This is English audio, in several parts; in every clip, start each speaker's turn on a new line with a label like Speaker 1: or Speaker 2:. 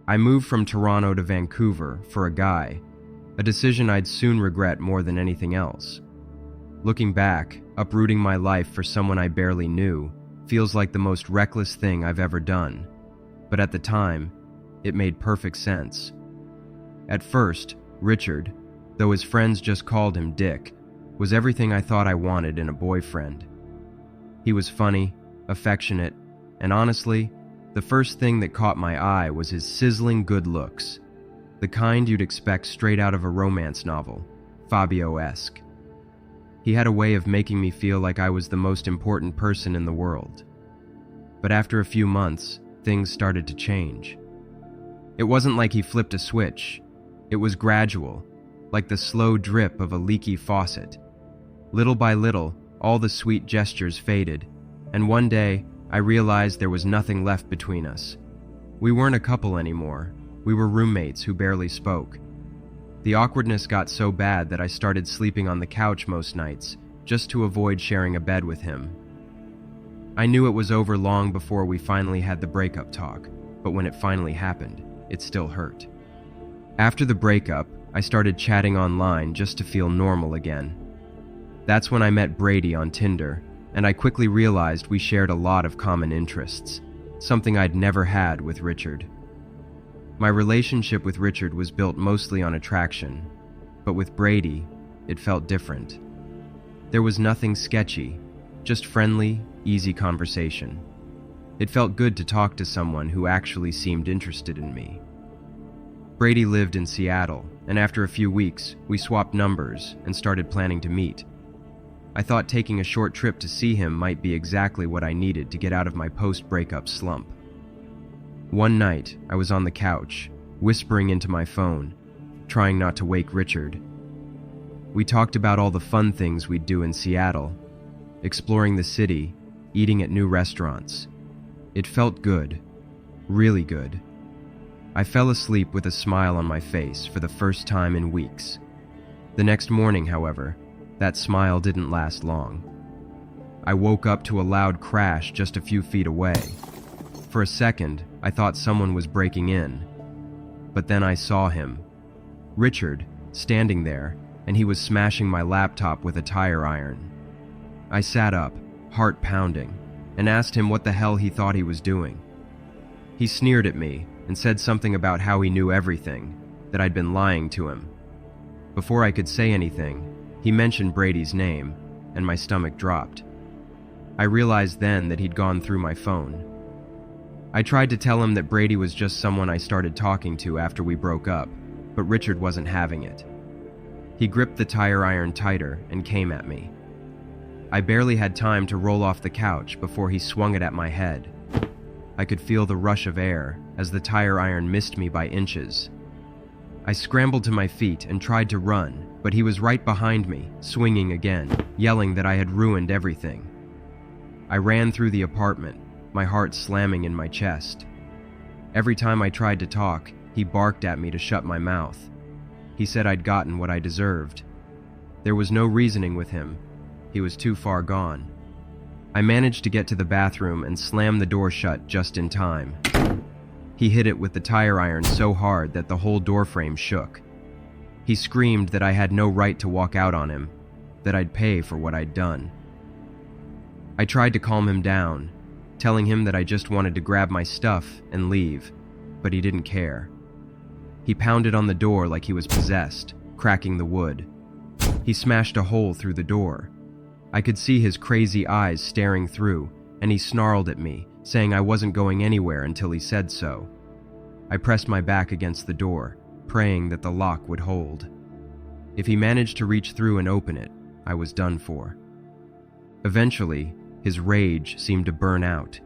Speaker 1: I moved from Toronto to Vancouver for a guy, a decision I'd soon regret more than anything else. Looking back, uprooting my life for someone I barely knew feels like the most reckless thing I've ever done, but at the time, it made perfect sense. At first, Richard, though his friends just called him Dick, was everything I thought I wanted in a boyfriend. He was funny, affectionate, and honestly, the first thing that caught my eye was his sizzling good looks, the kind you'd expect straight out of a romance novel, Fabio-esque. He had a way of making me feel like I was the most important person in the world. But after a few months, things started to change. It wasn't like he flipped a switch. It was gradual, like the slow drip of a leaky faucet. Little by little, all the sweet gestures faded, and one day, I realized there was nothing left between us. We weren't a couple anymore. We were roommates who barely spoke. The awkwardness got so bad that I started sleeping on the couch most nights, just to avoid sharing a bed with him. I knew it was over long before we finally had the breakup talk, but when it finally happened, it still hurt. After the breakup, I started chatting online just to feel normal again. That's when I met Brady on Tinder, and I quickly realized we shared a lot of common interests, something I'd never had with Richard. My relationship with Richard was built mostly on attraction, but with Brady, it felt different. There was nothing sketchy, just friendly, easy conversation. It felt good to talk to someone who actually seemed interested in me. Brady lived in Seattle, and after a few weeks, we swapped numbers and started planning to meet. I thought taking a short trip to see him might be exactly what I needed to get out of my post-breakup slump. One night, I was on the couch, whispering into my phone, trying not to wake Richard. We talked about all the fun things we'd do in Seattle, exploring the city, eating at new restaurants. It felt good, really good. I fell asleep with a smile on my face for the first time in weeks. The next morning, however, that smile didn't last long. I woke up to a loud crash just a few feet away. For a second, I thought someone was breaking in. But then I saw him. Richard, standing there, and he was smashing my laptop with a tire iron. I sat up, heart pounding, and asked him what the hell he thought he was doing. He sneered at me and said something about how he knew everything, that I'd been lying to him. Before I could say anything, he mentioned Brady's name, and my stomach dropped. I realized then that he'd gone through my phone. I tried to tell him that Brady was just someone I started talking to after we broke up, but Richard wasn't having it. He gripped the tire iron tighter and came at me. I barely had time to roll off the couch before he swung it at my head. I could feel the rush of air as the tire iron missed me by inches. I scrambled to my feet and tried to run, but he was right behind me, swinging again, yelling that I had ruined everything. I ran through the apartment, my heart slamming in my chest. Every time I tried to talk, he barked at me to shut my mouth. He said I'd gotten what I deserved. There was no reasoning with him. He was too far gone. I managed to get to the bathroom and slam the door shut just in time. He hit it with the tire iron so hard that the whole doorframe shook. He screamed that I had no right to walk out on him, that I'd pay for what I'd done. I tried to calm him down, telling him that I just wanted to grab my stuff and leave, but he didn't care. He pounded on the door like he was possessed, cracking the wood. He smashed a hole through the door. I could see his crazy eyes staring through, and he snarled at me, saying I wasn't going anywhere until he said so. I pressed my back against the door, praying that the lock would hold. If he managed to reach through and open it, I was done for. Eventually, his rage seemed to burn out.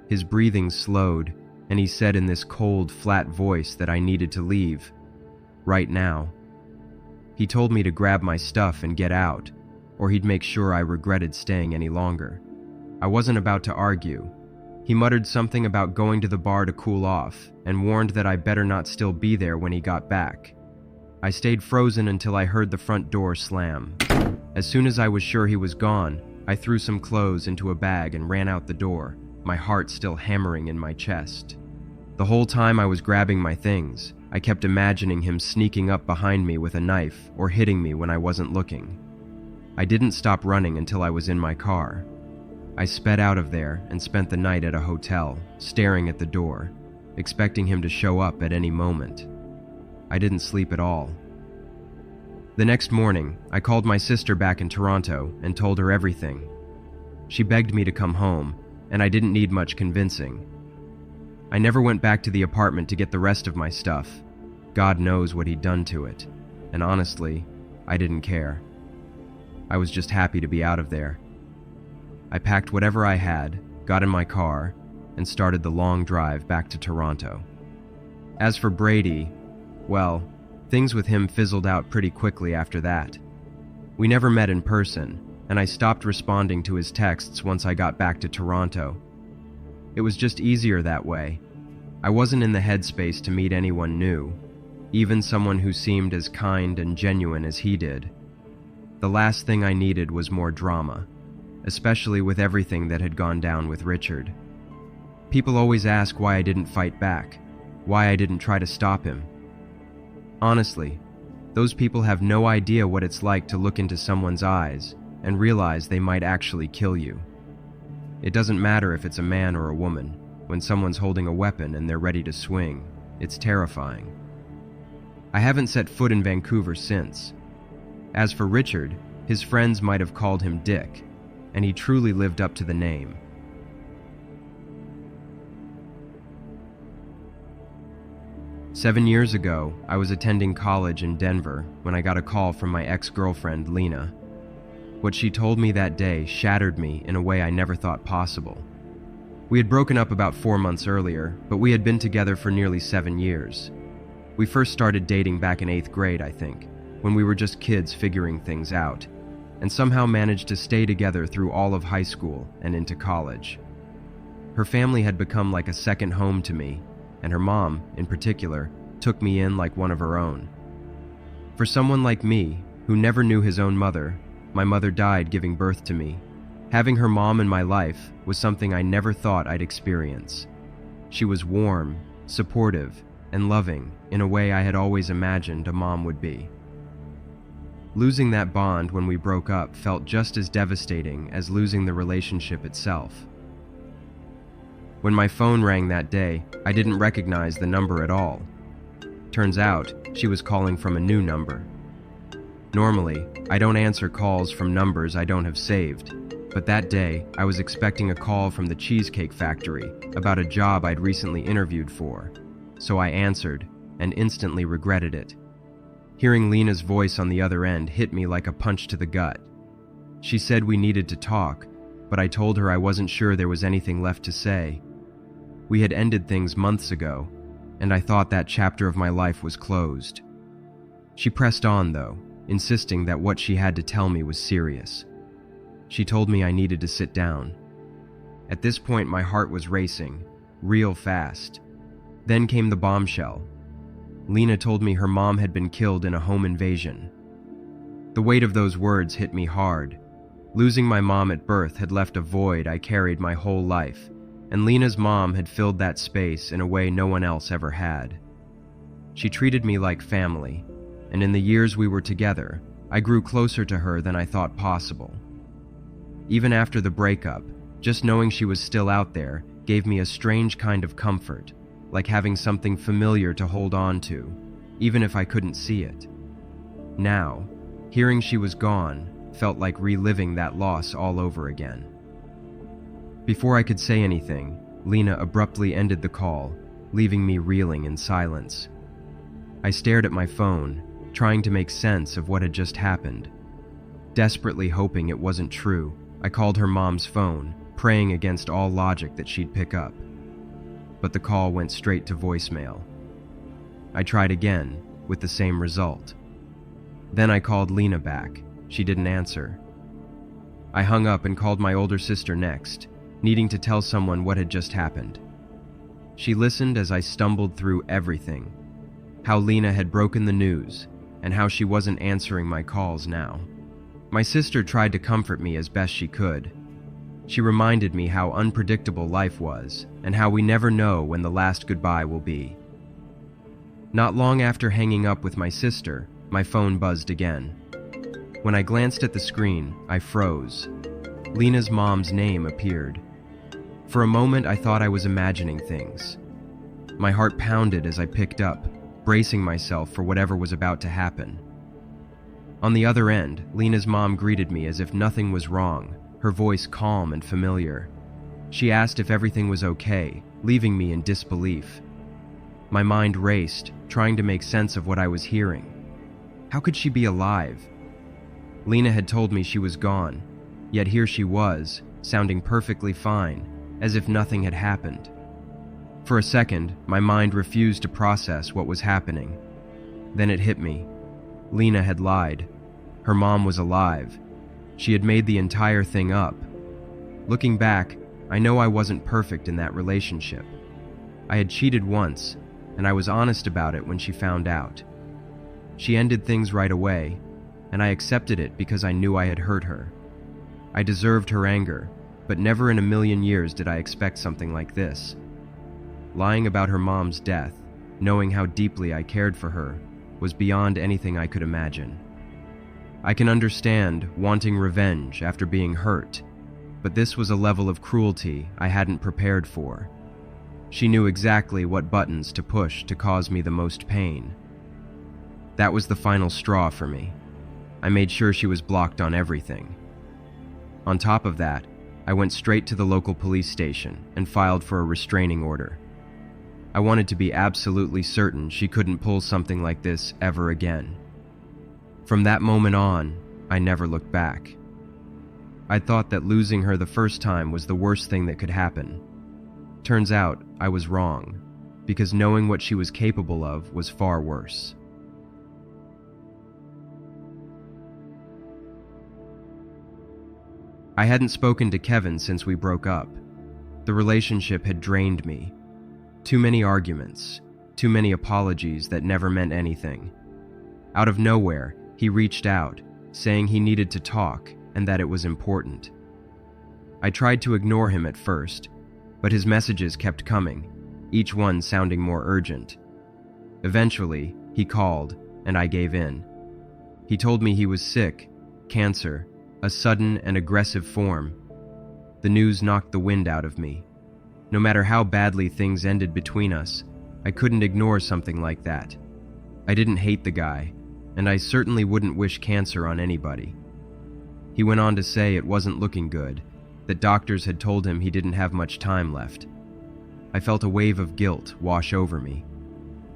Speaker 1: His breathing slowed, and he said in this cold, flat voice that I needed to leave. Right now. He told me to grab my stuff and get out, or he'd make sure I regretted staying any longer. I wasn't about to argue. He muttered something about going to the bar to cool off, and warned that I better not still be there when he got back. I stayed frozen until I heard the front door slam. As soon as I was sure he was gone, I threw some clothes into a bag and ran out the door, my heart still hammering in my chest. The whole time I was grabbing my things, I kept imagining him sneaking up behind me with a knife or hitting me when I wasn't looking. I didn't stop running until I was in my car. I sped out of there and spent the night at a hotel, staring at the door, expecting him to show up at any moment. I didn't sleep at all. The next morning, I called my sister back in Toronto and told her everything. She begged me to come home, and I didn't need much convincing. I never went back to the apartment to get the rest of my stuff. God knows what he'd done to it, and honestly, I didn't care. I was just happy to be out of there. I packed whatever I had, got in my car, and started the long drive back to Toronto. As for Brady, well, things with him fizzled out pretty quickly after that. We never met in person, and I stopped responding to his texts once I got back to Toronto. It was just easier that way. I wasn't in the headspace to meet anyone new, even someone who seemed as kind and genuine as he did. The last thing I needed was more drama, especially with everything that had gone down with Richard. People always ask why I didn't fight back, why I didn't try to stop him. Honestly, those people have no idea what it's like to look into someone's eyes and realize they might actually kill you. It doesn't matter if it's a man or a woman. When someone's holding a weapon and they're ready to swing, it's terrifying. I haven't set foot in Vancouver since. As for Richard, his friends might have called him Dick, and he truly lived up to the name. Seven years ago, I was attending college in Denver when I got a call from my ex-girlfriend, Lena. What she told me that day shattered me in a way I never thought possible. We had broken up about 4 months earlier, but we had been together for nearly 7 years. We first started dating back in 8th grade, I think, when we were just kids figuring things out, and somehow managed to stay together through all of high school and into college. Her family had become like a second home to me, and her mom, in particular, took me in like one of her own. For someone like me, who never knew his own mother, my mother died giving birth to me. Having her mom in my life was something I never thought I'd experience. She was warm, supportive, and loving in a way I had always imagined a mom would be. Losing that bond when we broke up felt just as devastating as losing the relationship itself. When my phone rang that day, I didn't recognize the number at all. Turns out, she was calling from a new number. Normally, I don't answer calls from numbers I don't have saved, but that day, I was expecting a call from the Cheesecake Factory about a job I'd recently interviewed for, so I answered and instantly regretted it. Hearing Lena's voice on the other end hit me like a punch to the gut. She said we needed to talk, but I told her I wasn't sure there was anything left to say. We had ended things months ago, and I thought that chapter of my life was closed. She pressed on, though, insisting that what she had to tell me was serious. She told me I needed to sit down. At this point, my heart was racing, real fast. Then came the bombshell. Lena told me her mom had been killed in a home invasion. The weight of those words hit me hard. Losing my mom at birth had left a void I carried my whole life, and Lena's mom had filled that space in a way no one else ever had. She treated me like family, and in the years we were together, I grew closer to her than I thought possible. Even after the breakup, just knowing she was still out there gave me a strange kind of comfort, like having something familiar to hold on to, even if I couldn't see it. Now, hearing she was gone felt like reliving that loss all over again. Before I could say anything, Lena abruptly ended the call, leaving me reeling in silence. I stared at my phone, trying to make sense of what had just happened. Desperately hoping it wasn't true, I called her mom's phone, praying against all logic that she'd pick up. But the call went straight to voicemail. I tried again, with the same result. Then I called Lena back. She didn't answer. I hung up and called my older sister next, needing to tell someone what had just happened. She listened as I stumbled through everything, how Lena had broken the news, and how she wasn't answering my calls now. My sister tried to comfort me as best she could. She reminded me how unpredictable life was and how we never know when the last goodbye will be. Not long after hanging up with my sister, my phone buzzed again. When I glanced at the screen, I froze. Lena's mom's name appeared. For a moment, I thought I was imagining things. My heart pounded as I picked up, bracing myself for whatever was about to happen. On the other end, Lena's mom greeted me as if nothing was wrong, her voice calm and familiar. She asked if everything was okay, leaving me in disbelief. My mind raced, trying to make sense of what I was hearing. How could she be alive? Lena had told me she was gone, yet here she was, sounding perfectly fine, as if nothing had happened. For a second, my mind refused to process what was happening. Then it hit me. Lena had lied. Her mom was alive. She had made the entire thing up. Looking back, I know I wasn't perfect in that relationship. I had cheated once, and I was honest about it when she found out. She ended things right away, and I accepted it because I knew I had hurt her. I deserved her anger, but never in a million years did I expect something like this. Lying about her mom's death, knowing how deeply I cared for her, was beyond anything I could imagine. I can understand wanting revenge after being hurt, but this was a level of cruelty I hadn't prepared for. She knew exactly what buttons to push to cause me the most pain. That was the final straw for me. I made sure she was blocked on everything. On top of that, I went straight to the local police station and filed for a restraining order. I wanted to be absolutely certain she couldn't pull something like this ever again. From that moment on, I never looked back. I thought that losing her the first time was the worst thing that could happen. Turns out, I was wrong, because knowing what she was capable of was far worse. I hadn't spoken to Kevin since we broke up. The relationship had drained me. Too many arguments, too many apologies that never meant anything. Out of nowhere, he reached out, saying he needed to talk and that it was important. I tried to ignore him at first, but his messages kept coming, each one sounding more urgent. Eventually, he called, and I gave in. He told me he was sick, cancer, a sudden and aggressive form. The news knocked the wind out of me. No matter how badly things ended between us, I couldn't ignore something like that. I didn't hate the guy, and I certainly wouldn't wish cancer on anybody. He went on to say it wasn't looking good, that doctors had told him he didn't have much time left. I felt a wave of guilt wash over me.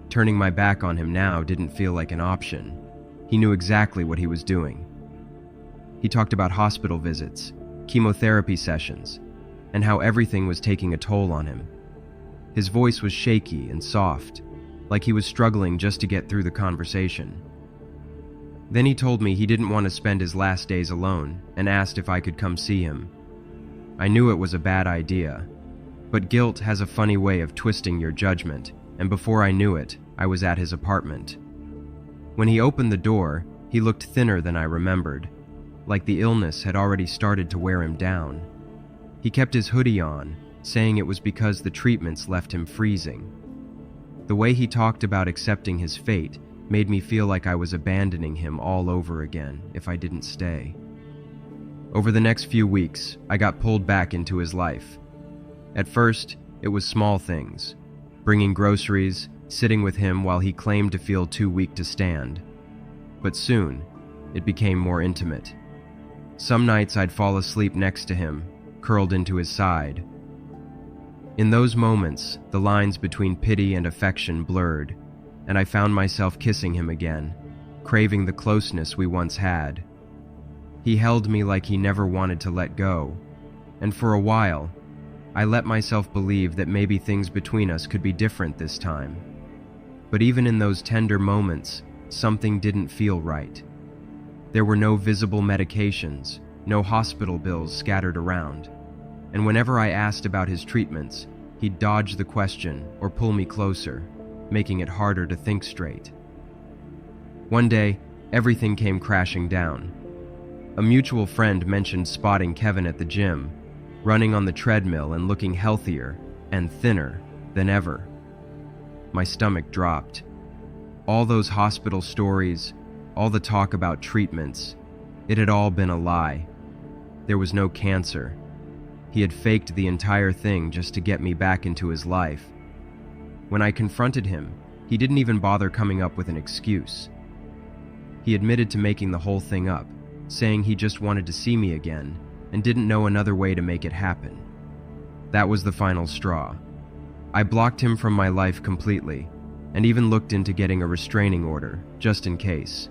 Speaker 1: Turning my back on him now didn't feel like an option. He knew exactly what he was doing. He talked about hospital visits, chemotherapy sessions, and how everything was taking a toll on him. His voice was shaky and soft, like he was struggling just to get through the conversation. Then he told me he didn't want to spend his last days alone and asked if I could come see him. I knew it was a bad idea, but guilt has a funny way of twisting your judgment, and before I knew it, I was at his apartment. When he opened the door, he looked thinner than I remembered, like the illness had already started to wear him down. He kept his hoodie on, saying it was because the treatments left him freezing. The way he talked about accepting his fate made me feel like I was abandoning him all over again if I didn't stay. Over the next few weeks, I got pulled back into his life. At first, it was small things, bringing groceries, sitting with him while he claimed to feel too weak to stand. But soon, it became more intimate. Some nights I'd fall asleep next to him, curled into his side. In those moments, the lines between pity and affection blurred, and I found myself kissing him again, craving the closeness we once had. He held me like he never wanted to let go, and for a while, I let myself believe that maybe things between us could be different this time. But even in those tender moments, something didn't feel right. There were no visible medications, no hospital bills scattered around, and whenever I asked about his treatments, he'd dodge the question or pull me closer, making it harder to think straight. One day, everything came crashing down. A mutual friend mentioned spotting Kevin at the gym, running on the treadmill and looking healthier and thinner than ever. My stomach dropped. All those hospital stories, all the talk about treatments, it had all been a lie. There was no cancer. He had faked the entire thing just to get me back into his life. When I confronted him, he didn't even bother coming up with an excuse. He admitted to making the whole thing up, saying he just wanted to see me again and didn't know another way to make it happen. That was the final straw. I blocked him from my life completely and even looked into getting a restraining order, just in case.